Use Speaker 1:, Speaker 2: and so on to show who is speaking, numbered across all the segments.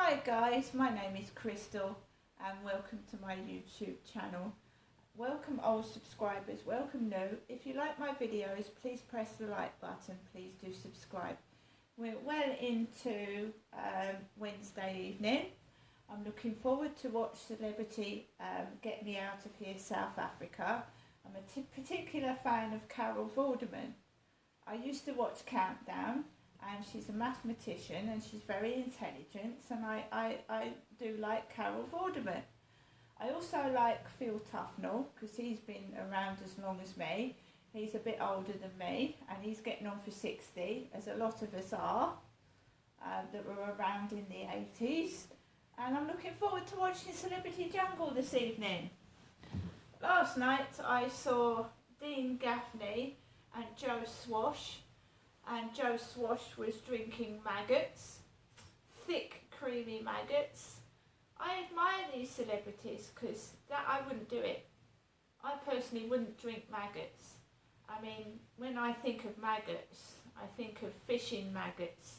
Speaker 1: Hi guys, my name is Crystal and welcome to my YouTube channel. Welcome old subscribers, welcome new. If you like my videos, please press the like button, please do subscribe. We're well into Wednesday evening. I'm looking forward to watch Celebrity Get Me Out of Here South Africa. I'm a particular fan of Carol Vorderman. I used to watch Countdown, and she's a mathematician and she's very intelligent, and I do like Carol Vorderman. I also like Phil Tufnell because he's been around as long as me. He's a bit older than me and he's getting on for 60, as a lot of us are, that were around in the 80s. And I'm looking forward to watching Celebrity Jungle this evening. Last night I saw Dean Gaffney and Joe Swash. And Joe Swash was drinking maggots, thick, creamy maggots. I admire these celebrities because I wouldn't do it. I personally wouldn't drink maggots. I mean, when I think of maggots, I think of fishing maggots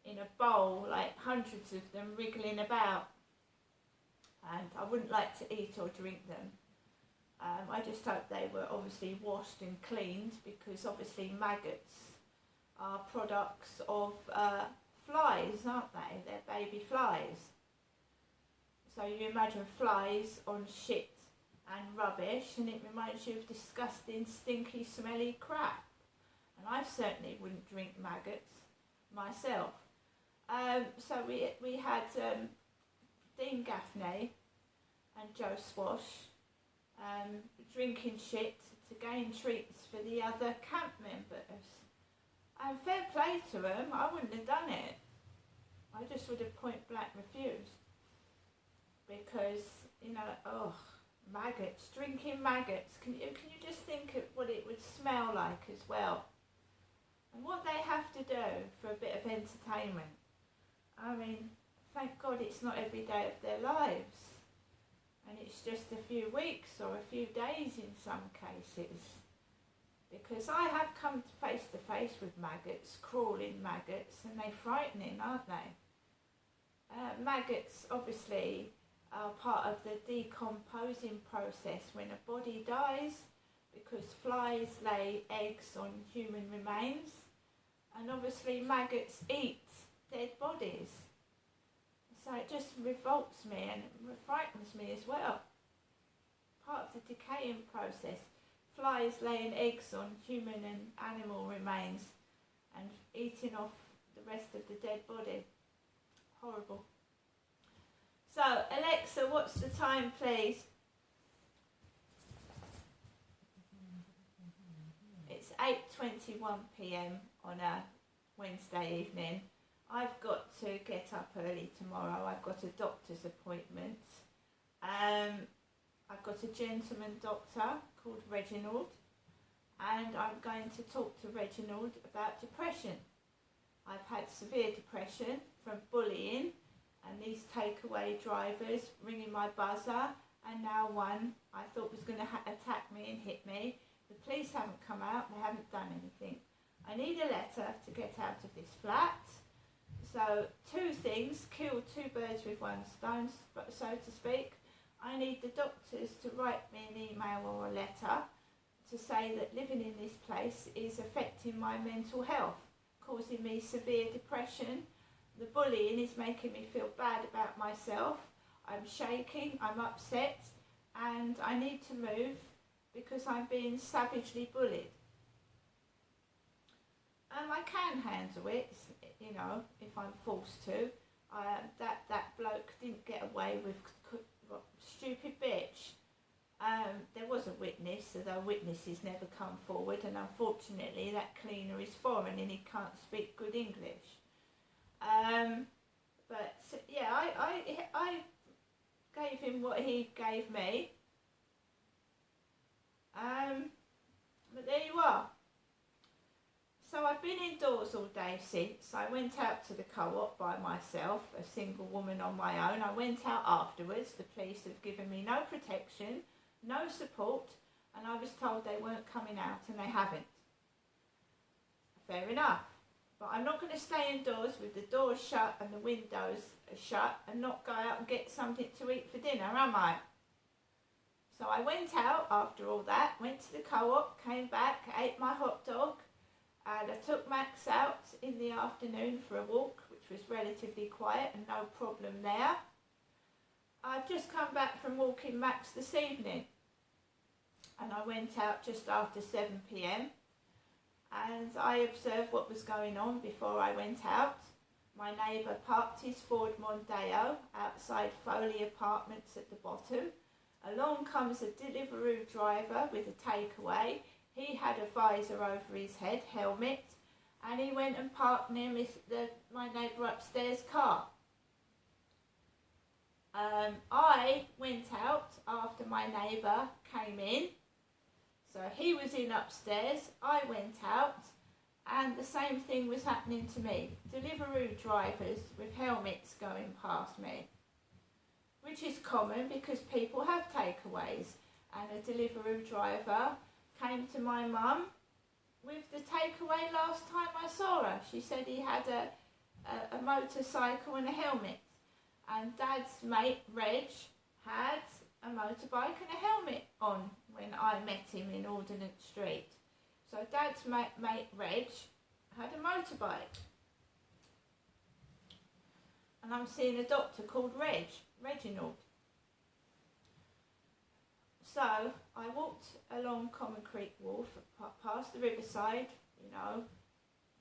Speaker 1: in a bowl, like hundreds of them wriggling about. And I wouldn't like to eat or drink them. I just hope they were obviously washed and cleaned, because obviously maggots are products of flies, aren't they? They're baby flies. So you imagine flies on shit and rubbish, and it reminds you of disgusting, stinky, smelly crap. And I certainly wouldn't drink maggots myself. So we had Dean Gaffney and Joe Swash drinking shit to gain treats for the other camp members. And fair play to them, I wouldn't have done it. I just would have point blank refused. Because, maggots, drinking maggots. Can you just think of what it would smell like as well? And what they have to do for a bit of entertainment. I mean, thank God it's not every day of their lives. And it's just a few weeks or a few days in some cases. Because I have come face to face with maggots, crawling maggots, and they're frightening, aren't they? Maggots obviously are part of the decomposing process when a body dies, because flies lay eggs on human remains, and obviously maggots eat dead bodies. So it just revolts me and frightens me as well. Part of the decaying process. Flies laying eggs on human and animal remains and eating off the rest of the dead body. Horrible. So, Alexa, what's the time, please? It's 8:21 p.m. on a Wednesday evening. I've got to get up early tomorrow. I've got a doctor's appointment. I've got a gentleman doctor called Reginald, and I'm going to talk to Reginald about depression. I've had severe depression from bullying and these takeaway drivers ringing my buzzer, and now one I thought was going to attack me and hit me. The police haven't come out, they haven't done anything. I need a letter to get out of this flat. So two things, kill two birds with one stone, so to speak. I need the doctors to write me an email or a letter to say that living in this place is affecting my mental health, causing me severe depression. The bullying is making me feel bad about myself. I'm shaking, I'm upset, and I need to move because I'm being savagely bullied. I can handle it, if I'm forced to. That bloke didn't get away with stupid bitch. There was a witness, although witnesses never come forward, and unfortunately that cleaner is foreign and he can't speak good English. But yeah, I gave him what he gave me. But there you are. So I've been indoors all day since. I went out to the co-op by myself, a single woman on my own. I went out afterwards. The police have given me no protection, no support, and I was told they weren't coming out, and they haven't. Fair enough. But I'm not going to stay indoors with the doors shut and the windows shut and not go out and get something to eat for dinner, am I? So I went out after all that, went to the co-op, came back, ate my hot dog, and I took Max out in the afternoon for a walk, which was relatively quiet and no problem there. I've just come back from walking Max this evening, and I went out just after 7 p.m. and I observed what was going on before I went out. My neighbour parked his Ford Mondeo outside Foley Apartments at the bottom. Along comes a Deliveroo driver with a takeaway. He had a visor over his head, helmet, and he went and parked near my neighbour upstairs' car. I went out after my neighbour came in. So he was in upstairs, I went out, and the same thing was happening to me. Deliveroo drivers with helmets going past me, which is common because people have takeaways. And a Deliveroo driver came to my mum with the takeaway last time I saw her. She said he had a motorcycle and a helmet. And Dad's mate, Reg, had a motorbike and a helmet on when I met him in Ordnance Street. So Dad's mate, Reg, had a motorbike. And I'm seeing a doctor called Reginald. So I walked along Common Creek Wharf, past the riverside,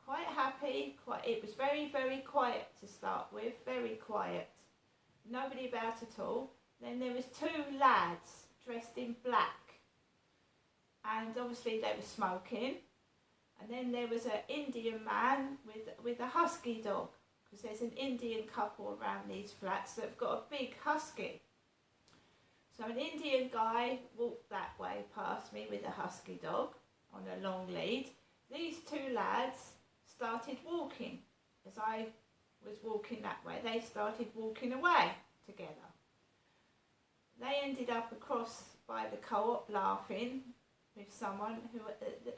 Speaker 1: quite happy. It was very, very quiet to start with, very quiet. Nobody about at all. Then there was two lads dressed in black, and obviously they were smoking. And then there was an Indian man with a husky dog, because there's an Indian couple around these flats that have got a big husky. So an Indian guy walked that way past me with a husky dog on a long lead. These two lads started walking. As I was walking that way, they started walking away together. They ended up across by the co-op laughing with someone who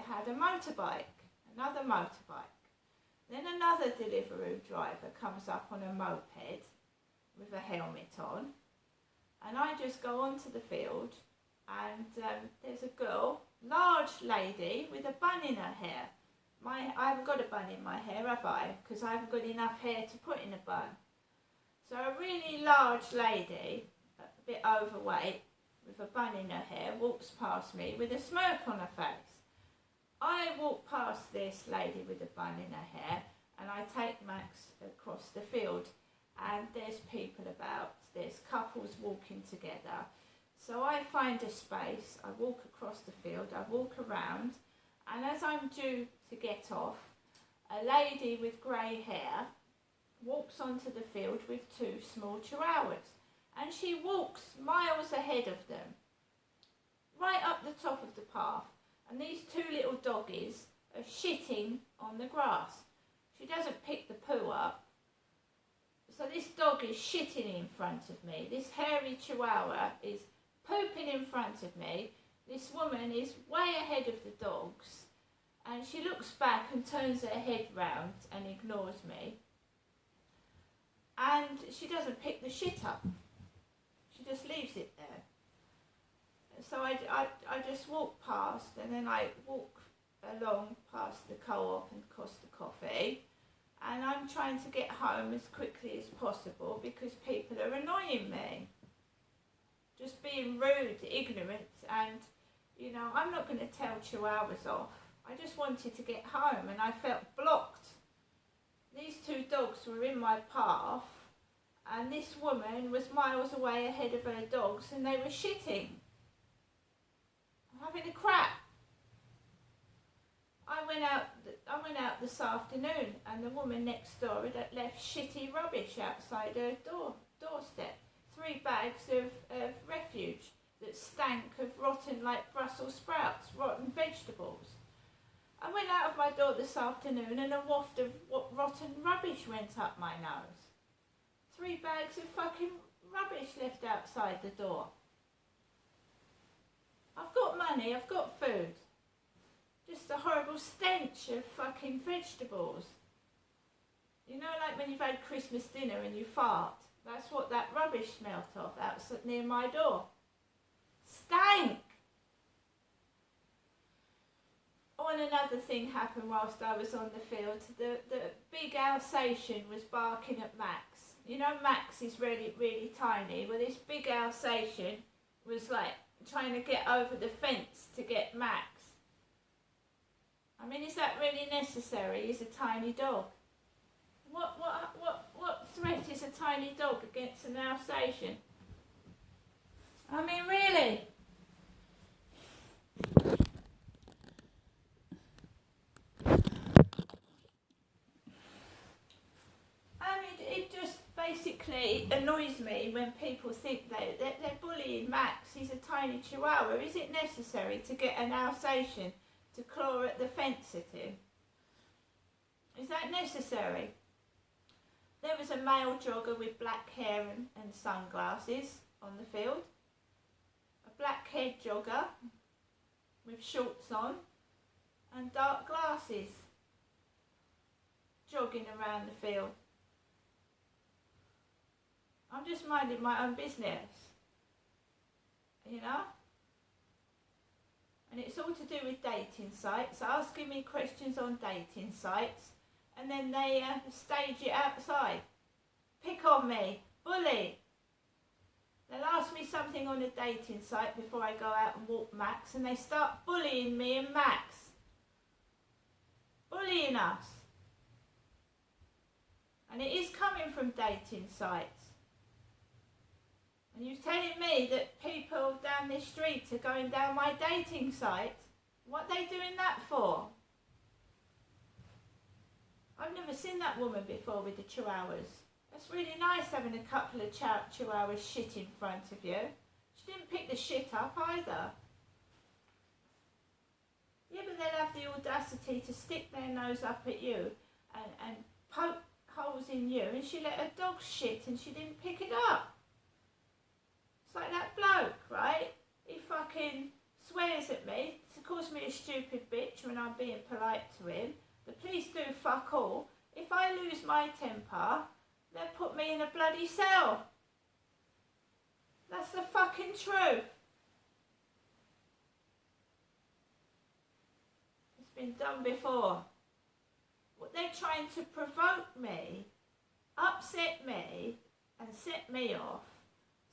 Speaker 1: had a motorbike, another motorbike. Then another Deliveroo driver comes up on a moped with a helmet on, and I just go onto the field, and there's a girl, large lady with a bun in her hair. I haven't got a bun in my hair, have I? Because I haven't got enough hair to put in a bun. So a really large lady, a bit overweight, with a bun in her hair, walks past me with a smirk on her face. I walk past this lady with a bun in her hair, and I take Max across the field, and there's people about, there's couples walking together. So I find a space, I walk across the field, I walk around, and as I'm due to get off, a lady with grey hair walks onto the field with two small chihuahuas, and she walks miles ahead of them, right up the top of the path, and these two little doggies are shitting on the grass. She doesn't pick the poo up, so this dog is shitting in front of me. This hairy chihuahua is pooping in front of me. This woman is way ahead of the dogs, and she looks back and turns her head round and ignores me. And she doesn't pick the shit up. She just leaves it there. So I just walk past, and then I walk along past the co-op and Costa Coffee, and I'm trying to get home as quickly as possible because people are annoying me. Just being rude, ignorant, and, I'm not going to tell chihuahuas off. I just wanted to get home, and I felt blocked. These two dogs were in my path, and this woman was miles away ahead of her dogs, and they were shitting. Having a crap. I went out this afternoon, and the woman next door had left shitty rubbish outside her doorstep. 3 bags of refuge that stank of rotten, like Brussels sprouts, rotten vegetables. I went out of my door this afternoon, and a waft of rotten rubbish went up my nose. 3 bags of fucking rubbish left outside the door. I've got money, I've got food. Just a horrible stench of fucking vegetables. You know, like when you've had Christmas dinner and you fart? That's what that rubbish smelt of out near my door. Stank! Oh, and another thing happened whilst I was on the field. The big Alsatian was barking at Max. You know, Max is really, really tiny. Well, this big Alsatian was like trying to get over the fence to get Max. I mean, is that really necessary? He's a tiny dog. What threat is a tiny dog against an Alsatian? I mean, really? I mean, it just basically annoys me when people think they're bullying Max. He's a tiny chihuahua. Is it necessary to get an Alsatian to claw at the fence at him? Is that necessary? There was a male jogger with black hair and sunglasses on the field. A black-haired jogger with shorts on and dark glasses jogging around the field. I'm just minding my own business, you know? And it's all to do with dating sites, asking me questions on dating sites, and then they stage it outside. Pick on me, bully. They'll ask me something on a dating site before I go out and walk Max, and they start bullying me and Max. Bullying us. And it is coming from dating sites. And you're telling me that people down this street are going down my dating site? What are they doing that for? I've never seen that woman before with the chihuahuas. That's really nice having a couple of chihuahuas shit in front of you. She didn't pick the shit up either. Yeah, but they'll have the audacity to stick their nose up at you and poke holes in you, and she let her dog shit and she didn't pick it up. It's like that bloke, right? He fucking swears at me, calls me a stupid bitch when I'm being polite to him. The police do fuck all. If I lose my temper, they'll put me in a bloody cell. That's the fucking truth. It's been done before. What they're trying to provoke me, upset me, and set me off,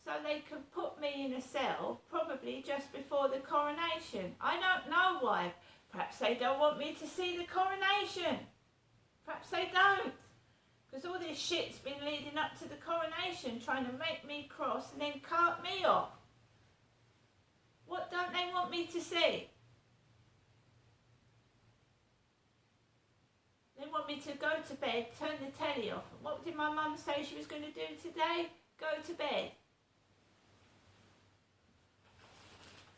Speaker 1: so they can put me in a cell, probably just before the coronation. I don't know why. Perhaps they don't want me to see the coronation. Perhaps they don't. Because all this shit's been leading up to the coronation, trying to make me cross and then cart me off. What don't they want me to see? They want me to go to bed, turn the telly off. What did my mum say she was going to do today? Go to bed.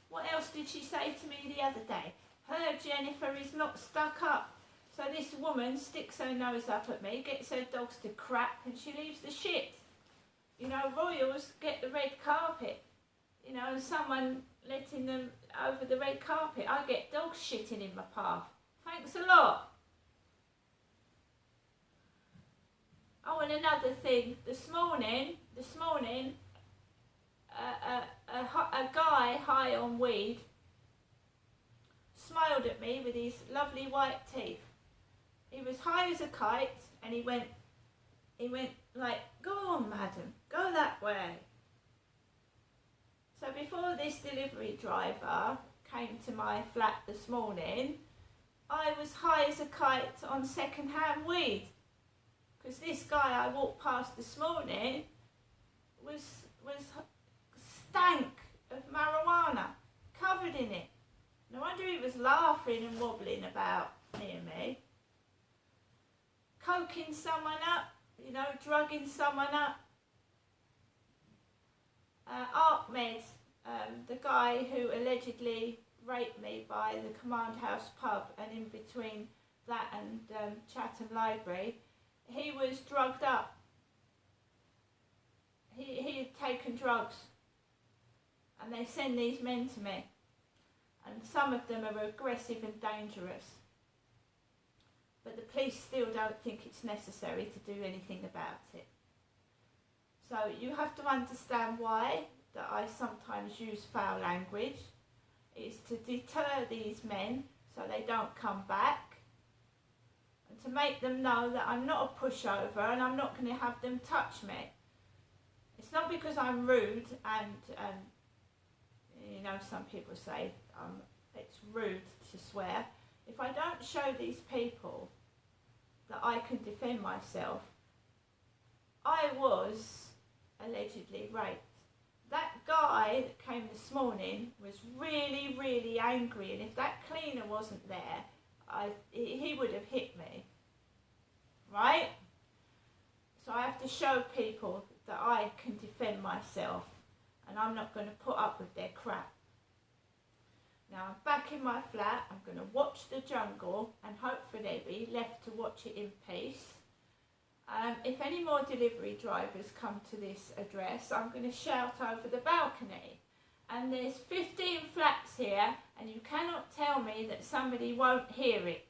Speaker 1: What else did she say to me the other day? Her Jennifer is not stuck up. So this woman sticks her nose up at me, gets her dogs to crap, and she leaves the shit. You know, royals get the red carpet. You know, someone letting them over the red carpet. I get dogs shitting in my path. Thanks a lot. Oh, and another thing. This morning, a guy high on weed smiled at me with his lovely white teeth. He was high as a kite, and he went like, "Go on, madam, go that way." So before this delivery driver came to my flat this morning, I was high as a kite on second-hand weed. Because this guy I walked past this morning was stank of marijuana, covered in it. No wonder he was laughing and wobbling about near me. Coking someone up, you know, drugging someone up. Ahmed, the guy who allegedly raped me by the Command House pub and in between that and Chatham Library, he was drugged up. He had taken drugs, and they send these men to me, and some of them are aggressive and dangerous. but the police still don't think it's necessary to do anything about it. So you have to understand why that I sometimes use foul language. It's to deter these men so they don't come back, and to make them know that I'm not a pushover and I'm not going to have them touch me. It's not because I'm rude and you know, some people say it's rude to swear. If I don't show these people that I can defend myself, I was allegedly raped. That guy that came this morning was really, really angry, and if that cleaner wasn't there, he would have hit me, right? So I have to show people that I can defend myself, and I'm not going to put up with their crap. Now I'm back in my flat, I'm going to watch the jungle and hopefully be left to watch it in peace. If any more delivery drivers come to this address, I'm going to shout over the balcony. And there's 15 flats here, and you cannot tell me that somebody won't hear it.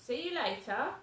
Speaker 1: See you later.